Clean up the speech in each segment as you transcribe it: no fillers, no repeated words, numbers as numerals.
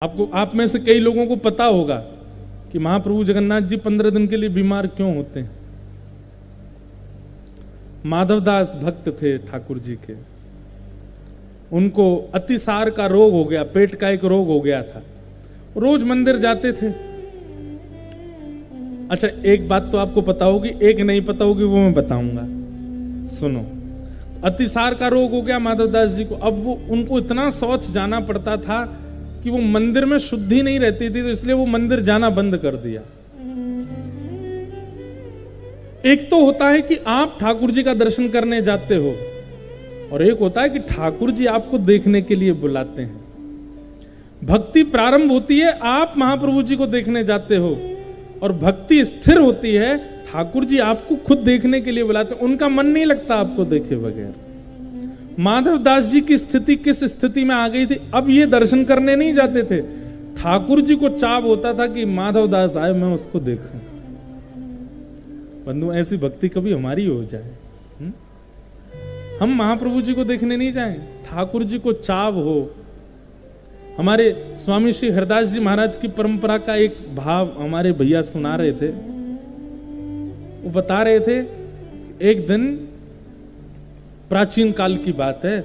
आप में से कई लोगों को पता होगा कि महाप्रभु जगन्नाथ जी 15 दिन के लिए बीमार क्यों होते हैं। माधवदास भक्त थे ठाकुर जी के, उनको अतिसार का रोग हो गया, पेट का एक रोग हो गया था, रोज मंदिर जाते थे। अच्छा, एक बात तो आपको पता होगी, एक नहीं पता होगी, वो मैं बताऊंगा, सुनो। अतिसार का रोग हो गया माधवदास जी को। अब वो उनको इतना शौच जाना पड़ता था कि वो मंदिर में शुद्धि नहीं रहती थी, तो इसलिए वो मंदिर जाना बंद कर दिया। एक तो होता है कि आप ठाकुर जी का दर्शन करने जाते हो, और एक होता है कि ठाकुर जी आपको देखने के लिए बुलाते हैं। भक्ति प्रारंभ होती है, आप महाप्रभु जी को देखने जाते हो, और भक्ति स्थिर होती है, ठाकुर जी आपको खुद देखने के लिए बुलाते हैं। उनका मन नहीं लगता आपको देखे बगैर। माधवदास जी की स्थिति किस स्थिति में आ गई थी? अब ये दर्शन करने नहीं जाते थे, ठाकुर जी को चाव होता था कि माधवदास आए, मैं उसको देखूं। बंधु, ऐसी भक्ति कभी हमारी हो जाए, हम महाप्रभु जी को देखने नहीं जाएं, ठाकुर जी को चाव हो। हमारे स्वामी श्री हरदास जी महाराज की परंपरा का एक भाव हमारे भैया सुना रहे थे। वो बता रहे थे, एक दिन प्राचीन काल की बात है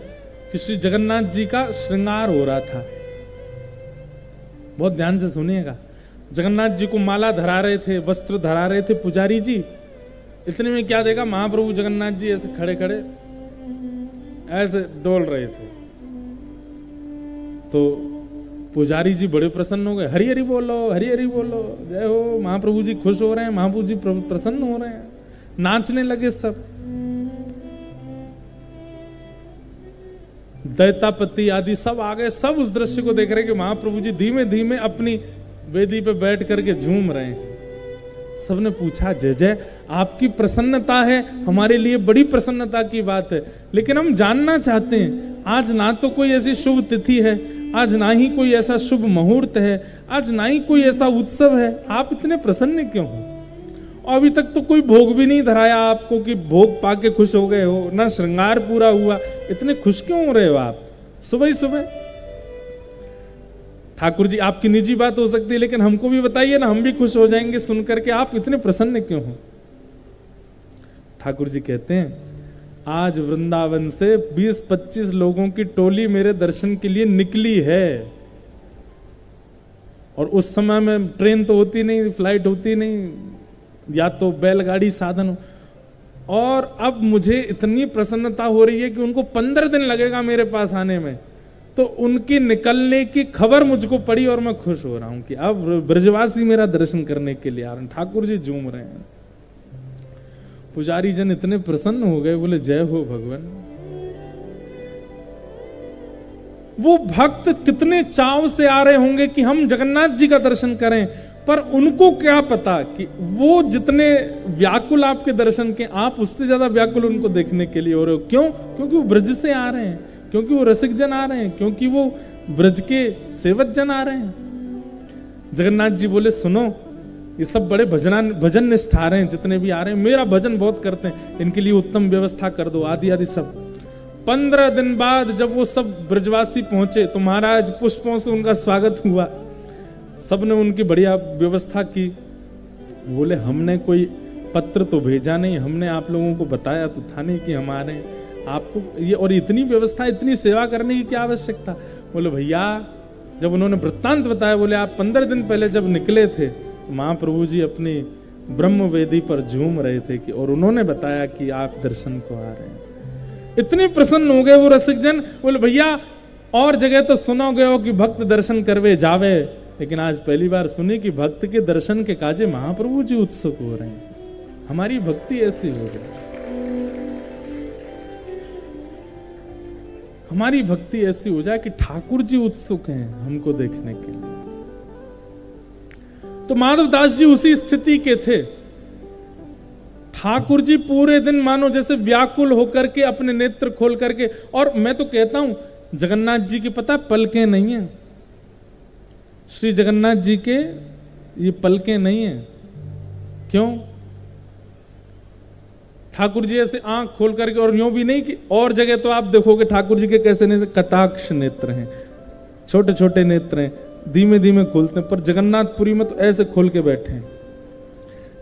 कि श्री जगन्नाथ जी का श्रृंगार हो रहा था। बहुत ध्यान से सुनिएगा। जगन्नाथ जी को माला धरा रहे थे, वस्त्र धरा रहे थे पुजारी जी। इतने में क्या देखा, महाप्रभु जगन्नाथ जी ऐसे खड़े खड़े ऐसे डोल रहे थे। तो पुजारी जी बड़े प्रसन्न हो गए, हरि हरि बोलो, हरि हरि बोलो, जय हो। महाप्रभु जी खुश हो रहे हैं, महाप्रभु जी प्रसन्न हो रहे हैं, नाचने लगे सब। दैतापति आदि सब आ गए, सब उस दृश्य को देख रहे हैं कि महाप्रभु जी धीमे धीमे अपनी वेदी पे बैठ करके झूम रहे हैं। सबने पूछा, जय जय, आपकी प्रसन्नता है, हमारे लिए बड़ी प्रसन्नता की बात है, लेकिन हम जानना चाहते हैं, आज ना तो कोई ऐसी शुभ तिथि है, आज ना ही कोई ऐसा शुभ मुहूर्त है, आज ना ही कोई ऐसा उत्सव है, आप इतने प्रसन्न क्यों हो? और अभी तक तो कोई भोग भी नहीं धराया आपको कि भोग पाके खुश हो गए हो, ना श्रृंगार पूरा हुआ, इतने खुश क्यों हो रहे हो आप सुबह ही सुबह? ठाकुर जी, आपकी निजी बात हो सकती है, लेकिन हमको भी बताइए ना, हम भी खुश हो जाएंगे सुनकर के आप इतने प्रसन्न क्यों हो? ठाकुर जी कहते हैं, आज वृंदावन से 20-25 लोगों की टोली मेरे दर्शन के लिए निकली है, और उस समय में ट्रेन तो होती नहीं, फ्लाइट होती नहीं, या तो बैलगाड़ी साधन हो, और अब मुझे इतनी प्रसन्नता हो रही है कि उनको 15 दिन लगेगा मेरे पास आने में, तो उनकी निकलने की खबर मुझको पड़ी और मैं खुश हो रहा हूं कि अब ब्रजवासी मेरा दर्शन करने के लिए आ रहे हैं। ठाकुर जी झूम रहे हैं। पुजारी जन इतने प्रसन्न हो गए, बोले जय हो भगवान। वो भक्त कितने चाव से आ रहे होंगे कि हम जगन्नाथ जी का दर्शन करें, पर उनको क्या पता कि वो जितने व्याकुल आपके दर्शन के, आप उससे ज्यादा व्याकुल उनको देखने के लिए हो रहे हो। क्यों? क्योंकि वो ब्रज से आ रहे हैं, क्योंकि वो रसिक जन आ रहे हैं, क्योंकि वो ब्रज के सेवक जन आ रहे हैं। जगन्नाथ जी बोले, सुनो, ये सब बड़े भजन निष्ठ आ रहे हैं, जितने भी आ रहे हैं, मेरा भजन बहुत करते हैं, इनके लिए उत्तम व्यवस्था कर दो, आदि आदि सब। 15 दिन बाद जब वो सब ब्रजवासी पहुंचे, तो महाराज पुष्पों से उनका स्वागत हुआ, सबने उनकी बढ़िया व्यवस्था की। बोले, हमने कोई पत्र तो भेजा नहीं, हमने आप लोगों को बताया तो था नहीं कि हम आ रहे हैं, आपको ये और इतनी व्यवस्था, इतनी सेवा करने की क्या आवश्यकता? बोले, भैया, जब उन्होंने वृत्तांत बताया, बोले आप 15 दिन पहले जब निकले थे, तो महाप्रभु जी अपनी ब्रह्म वेदी पर झूम रहे थे कि, और उन्होंने बताया कि आप दर्शन को आ रहे हैं। इतने प्रसन्न हो गए वो रसिक जन। बोले, भैया, और जगह तो सुनोगे हो कि भक्त दर्शन करवे जावे, लेकिन आज पहली बार सुनी कि भक्त के दर्शन के काजे महाप्रभु जी उत्सुक हो रहे हैं। हमारी भक्ति ऐसी हो जाए, हमारी भक्ति ऐसी हो जाए कि ठाकुर जी उत्सुक हैं हमको देखने के लिए। तो माधवदास जी उसी स्थिति के थे। ठाकुर जी पूरे दिन मानो जैसे व्याकुल होकर के अपने नेत्र खोल करके, और मैं तो कहता हूं, जगन्नाथ जी की पता पलकें नहीं है, श्री जगन्नाथ जी के ये पलकें नहीं है। क्यों? ठाकुर जी ऐसे आंख खोल करके, और यूं भी नहीं कि, और जगह तो आप देखोगे ठाकुर जी के कैसे कटाक्ष नेत्र हैं, छोटे छोटे नेत्र हैं, धीमे धीमे खोलते हैं, पर जगन्नाथपुरी में तो ऐसे खोल के बैठे हैं।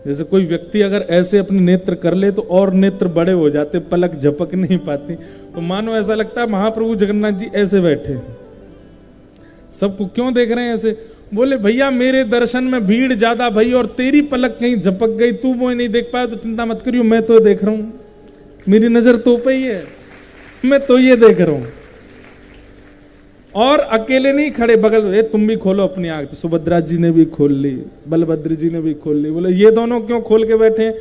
जैसे कोई व्यक्ति अगर ऐसे अपने नेत्र कर ले तो और नेत्र बड़े हो जाते, पलक झपक नहीं पाती, तो मानो ऐसा लगता है महाप्रभु जगन्नाथ जी ऐसे बैठे हैं। सबको क्यों देख रहे हैं ऐसे? बोले भैया मेरे दर्शन में भीड़ ज्यादा भई और तेरी पलक कहीं झपक गई, तू वो नहीं देख पाया तो चिंता मत करियो, मैं तो देख रहा हूं, मेरी नजर तो पे ही है, मैं तो ये देख रहा हूं। और अकेले नहीं खड़े, बगल में तुम भी खोलो अपनी आंख। तो सुभद्रा जी ने भी खोल ली, बलभद्र जी ने भी खोल ली। बोले ये दोनों क्यों खोल के बैठे हैं?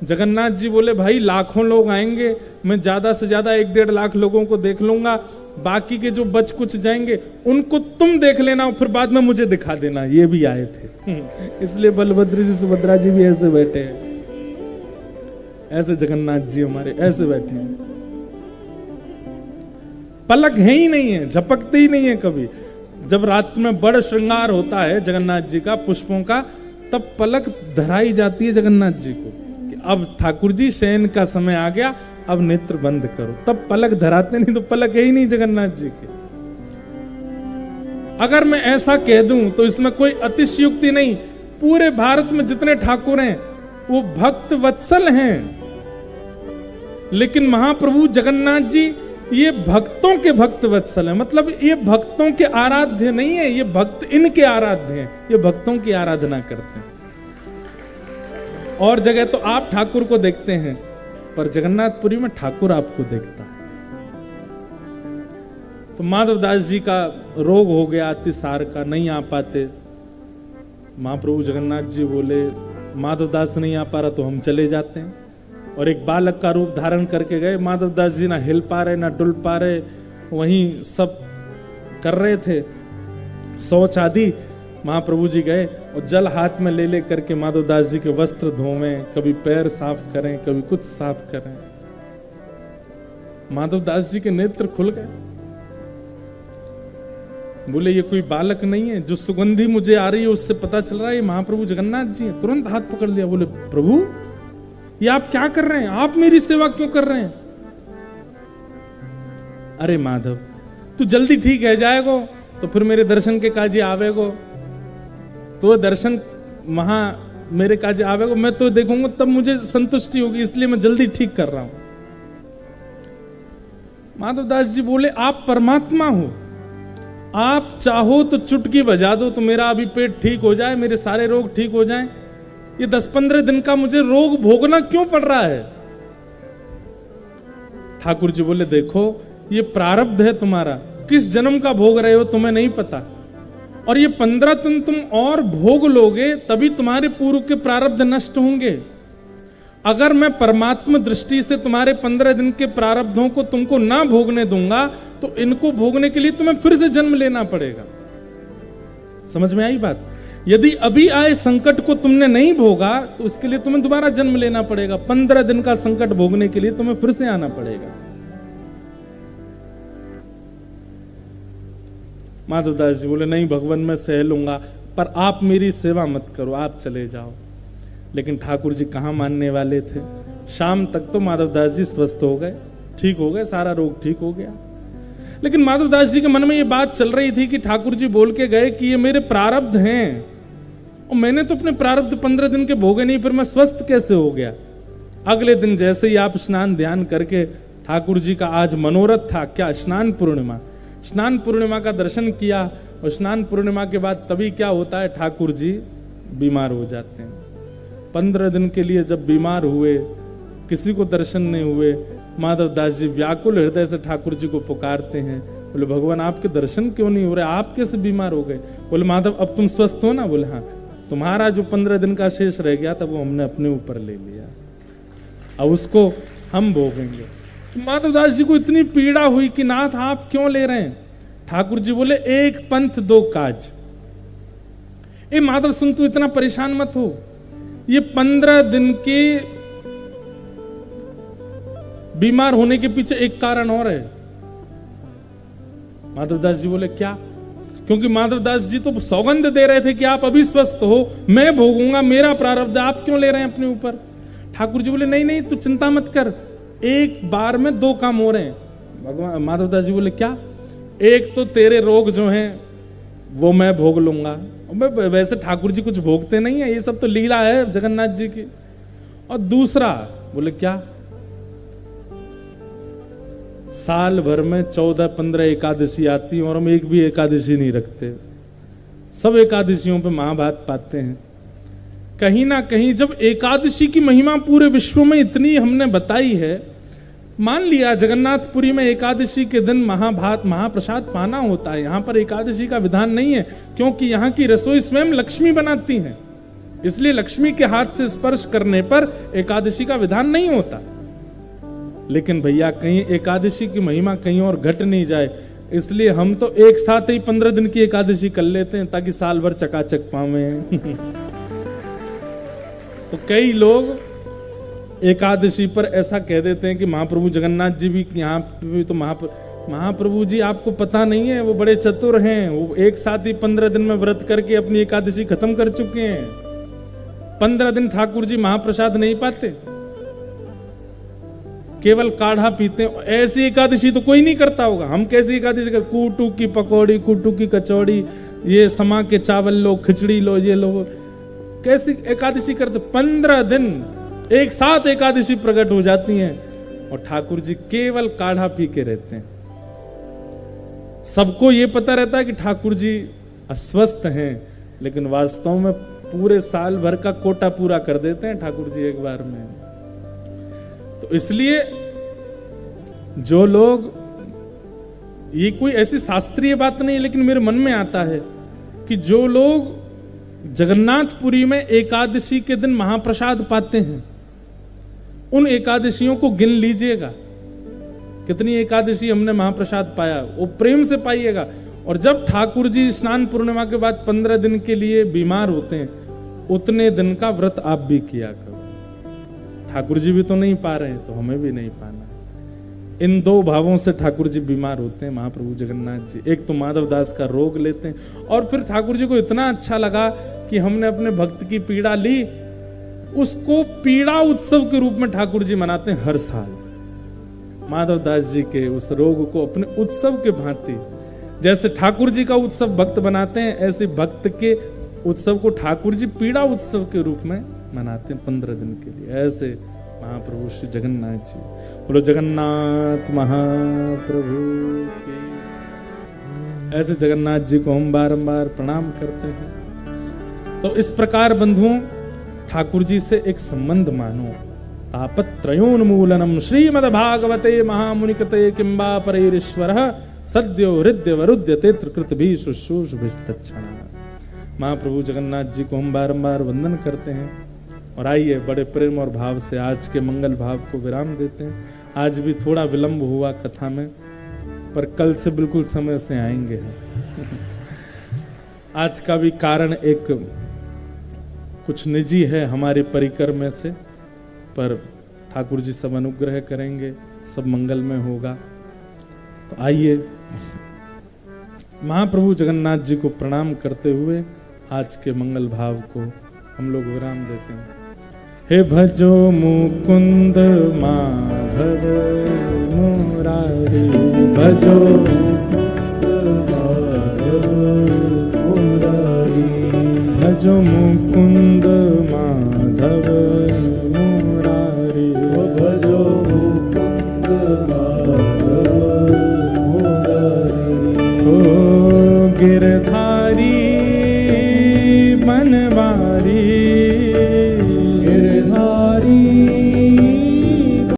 जगन्नाथ जी बोले भाई लाखों लोग आएंगे, मैं ज्यादा से ज्यादा 1-1.5 लाख लोगों को देख लूंगा, बाकी के जो बच कुछ जाएंगे उनको तुम देख लेना और फिर बाद में मुझे दिखा देना, ये भी आए थे। इसलिए बलभद्र जी सुभद्रा जी भी ऐसे बैठे हैं, ऐसे जगन्नाथ जी हमारे ऐसे बैठे हैं। पलक है ही नहीं है, झपकते ही नहीं है कभी। जब रात में बड़ श्रृंगार होता है जगन्नाथ जी का पुष्पों का, तब पलक धराई जाती है जगन्नाथ जी को कि अब ठाकुर जी शयन का समय आ गया, अब नेत्र बंद करो, तब पलक धराते, नहीं तो पलक है ही नहीं जगन्नाथ जी के। अगर मैं ऐसा कह दूं तो इसमें कोई अतिशयोक्ति नहीं। पूरे भारत में जितने ठाकुर हैं वो भक्त वत्सल हैं, लेकिन महाप्रभु जगन्नाथ जी ये भक्तों के भक्त वत्सल है। मतलब ये भक्तों के आराध्य नहीं है, ये भक्त इनके आराध्य हैं, ये भक्तों की आराधना करते हैं। और जगह तो आप ठाकुर को देखते हैं, पर जगन्नाथपुरी में ठाकुर आपको देखता है। तो माधवदास जी का रोग हो गया अतिसार का, नहीं आ पाते। महाप्रभु जगन्नाथ जी बोले माधवदास नहीं आ पा रहा तो हम चले जाते हैं, और एक बालक का रूप धारण करके गए। माधवदास जी ना हिल पा रहे ना डुल पा रहे, वहीं सब कर रहे थे शौच आदि। महाप्रभु जी गए और जल हाथ में ले ले करके माधवदास जी के वस्त्र धोवें, कभी पैर साफ करें, कभी कुछ साफ करें। माधवदास जी के नेत्र खुल गए। बोले ये कोई बालक नहीं है, जो सुगंधी मुझे आ रही है उससे पता चल रहा है ये महाप्रभु जगन्नाथ जी हैं। तुरंत हाथ पकड़ लिया, बोले प्रभु ये आप क्या कर रहे हैं? आप मेरी सेवा क्यों कर रहे हैं? अरे माधव तू जल्दी ठीक है जाएगो तो फिर मेरे दर्शन के काजे आवेगो, तो दर्शन मेरे काजे आवेगो, मैं तो देखूंगा तब मुझे संतुष्टि होगी, इसलिए मैं जल्दी ठीक कर रहा हूं। माधवदास जी बोले आप परमात्मा हो, आप चाहो तो चुटकी बजा दो तो मेरा अभी पेट ठीक हो जाए, मेरे सारे रोग ठीक हो जाएं। ये 10-15 दिन का मुझे रोग भोगना क्यों पड़ रहा है? ठाकुर जी बोले देखो ये प्रारब्ध है तुम्हारा, किस जन्म का भोग रहे हो तुम्हें नहीं पता, और ये 15 दिन तुम और भोग लोगे तभी तुम्हारे पूर्व के प्रारब्ध नष्ट होंगे। अगर मैं परमात्मा दृष्टि से तुम्हारे 15 दिन के प्रारब्धों को तुमको ना भोगने दूंगा तो इनको भोगने के लिए तुम्हें फिर से जन्म लेना पड़ेगा। समझ में आई बात? यदि अभी आए संकट को तुमने नहीं भोगा तो इसके लिए तुम्हें दोबारा जन्म लेना पड़ेगा। 15 दिन का संकट भोगने के लिए तुम्हें फिर से आना पड़ेगा। माधवदास जी बोले नहीं भगवान मैं सह लूंगा, पर आप मेरी सेवा मत करो, आप चले जाओ। लेकिन ठाकुर जी कहां मानने वाले थे। शाम तक तो माधवदास जी स्वस्थ हो गए, ठीक हो गए, सारा रोग ठीक हो गया। लेकिन माधवदास जी के मन में ये बात चल रही थी कि ठाकुर जी बोल के गए कि ये मेरे प्रारब्ध हैं और मैंने तो अपने प्रारब्ध 15 दिन के भोगे नहीं, फिर मैं स्वस्थ कैसे हो गया। अगले दिन जैसे ही आप स्नान ध्यान करके, ठाकुर जी का आज मनोरथ था क्या, स्नान पूर्णिमा, स्नान पूर्णिमा का दर्शन किया, और स्नान पूर्णिमा के बाद तभी क्या होता है, ठाकुर जी बीमार हो जाते हैं। 15 दिन के लिए जब बीमार हुए, किसी को दर्शन नहीं हुए, माधवदास जी व्याकुल हृदय से ठाकुर जी को पुकारते हैं। बोले भगवान आपके दर्शन क्यों नहीं हो रहे, आप कैसे बीमार हो गए? बोले माधव अब तुम स्वस्थ हो ना? बोले हाँ, तुम्हारा जो 15 दिन का शेष रह गया था वो हमने अपने ऊपर ले लिया, अब उसको हम भोगेंगे। तो माधवदास जी को इतनी पीड़ा हुई कि नाथ आप क्यों ले रहे हैं? ठाकुर जी बोले एक पंथ दो काज। ए माधव सुन, तू इतना परेशान मत हो, ये 15 दिन के बीमार होने के पीछे एक कारण और है। माधवदास जी बोले क्या? क्योंकि माधवदास जी तो सौगंध दे रहे थे कि आप अभी स्वस्थ हो, मैं भोगूंगा, मेरा प्रारब्ध, आप क्यों ले रहे हैं अपने ऊपर? ठाकुर जी बोले नहीं नहीं तू चिंता मत कर, एक बार में 2 काम हो रहे हैं। भगवान माधवदास जी बोले क्या? एक तो तेरे रोग जो हैं वो मैं भोग लूंगा। और मैं वैसे ठाकुर जी कुछ भोगते नहीं है, ये सब तो लीला है जगन्नाथ जी की। और दूसरा बोले क्या, साल भर में 14-15 एकादशी आती है और हम एक भी एकादशी नहीं रखते, सब एकादशियों पे महाभारत पाते हैं। कहीं ना कहीं जब एकादशी की महिमा पूरे विश्व में इतनी हमने बताई है, मान लिया जगन्नाथपुरी में एकादशी के दिन महाभारत महाप्रसाद पाना होता है, यहां पर एकादशी का विधान नहीं है, क्योंकि यहां की रसोई स्वयं लक्ष्मी बनाती हैं, इसलिए लक्ष्मी के हाथ से स्पर्श करने पर एकादशी का विधान नहीं होता। लेकिन भैया कहीं एकादशी की महिमा कहीं और घट नहीं जाए, इसलिए हम तो एक साथ ही 15 दिन की एकादशी कर लेते हैं ताकि साल भर चकाचक पावे। तो कई लोग एकादशी पर ऐसा कह देते हैं कि महाप्रभु जगन्नाथ जी भी यहाँ भी तो महाप्रभु जी आपको पता नहीं है, वो बड़े चतुर हैं, वो एक साथ ही 15 दिन में व्रत करके अपनी एकादशी खत्म कर चुके हैं। 15 दिन ठाकुर जी महाप्रसाद नहीं पाते, केवल काढ़ा पीते हैं। ऐसी एकादशी तो कोई नहीं करता होगा। हम कैसी एकादशी कर, कूटू की पकौड़ी, कूटू की कचौड़ी, ये समा के चावल लो, खिचड़ी लो, ये लो, कैसी एकादशी करते? 15 दिन एक साथ एकादशी प्रकट हो जाती हैं और ठाकुर जी केवल काढ़ा पी के रहते हैं। सबको ये पता रहता है कि ठाकुर जी अस्वस्थ हैं, लेकिन वास्तव में पूरे साल भर का कोटा पूरा कर देते हैं ठाकुर जी एक बार में। तो इसलिए जो लोग, ये कोई ऐसी शास्त्रीय बात नहीं, लेकिन मेरे मन में आता है कि जो लोग जगन्नाथपुरी में एकादशी के दिन महाप्रसाद पाते हैं, उन एकादशियों को गिन लीजिएगा कितनी एकादशी हमने महाप्रसाद पाया, वो प्रेम से पाइएगा। और जब ठाकुर जी स्नान पूर्णिमा के बाद 15 दिन के लिए बीमार होते हैं, उतने दिन का व्रत आप भी किया करो। ठाकुर जी भी तो नहीं पा रहे, तो हमें भी नहीं पाना है। इन दो भावों से ठाकुर जी बीमार होते हैं महाप्रभु जगन्नाथ जी। एक तो माधव दास का रोग लेते हैं, और फिर ठाकुर जी को इतना अच्छा लगा कि हमने अपने भक्त की पीड़ा ली, उसको पीड़ा उत्सव के रूप में ठाकुर जी मनाते हैं हर साल। माधव दास जी के उस रोग को अपने उत्सव के भांति, जैसे ठाकुर जी का उत्सव भक्त बनाते हैं, ऐसे भक्त के उत्सव को ठाकुर जी पीड़ा उत्सव के रूप में मनाते हैं 15 दिन के लिए। ऐसे महाप्रभु श्री जगन्नाथ जी, बोलो जगन्नाथ महाप्रभु की। ऐसे जगन्नाथ जी को हम बारंबार प्रणाम करते हैं। तो इस प्रकार बंधुओं, ठाकुर जी से एक संबंध मानो। तापत्रयोन्मूलनम श्रीमद्भागवते महामुनिकते किंबा परैरीश्वरः सद्यो हृदय वरुद्यते त्रिकृत भी शुश्रूषभिस्तच्छण। महाप्रभु जगन्नाथ जी को हम बारंबार वंदन करते हैं। और आइए बड़े प्रेम और भाव से आज के मंगल भाव को विराम देते हैं। आज भी थोड़ा विलंब हुआ कथा में, पर कल से बिल्कुल समय से आएंगे हम। आज का भी कारण एक कुछ निजी है हमारे परिकर में से, पर ठाकुर जी सब अनुग्रह करेंगे, सब मंगल में होगा। तो आइए महाप्रभु जगन्नाथ जी को प्रणाम करते हुए आज के मंगल भाव को हम लोग विराम देते हैं। हे भजो मुकुंद माधव मुरारी, भजो भजो मुकुंद माधव मुरारी, भजो मुकुंद माधव मुरारी। ओ गिरधारी बनवारी,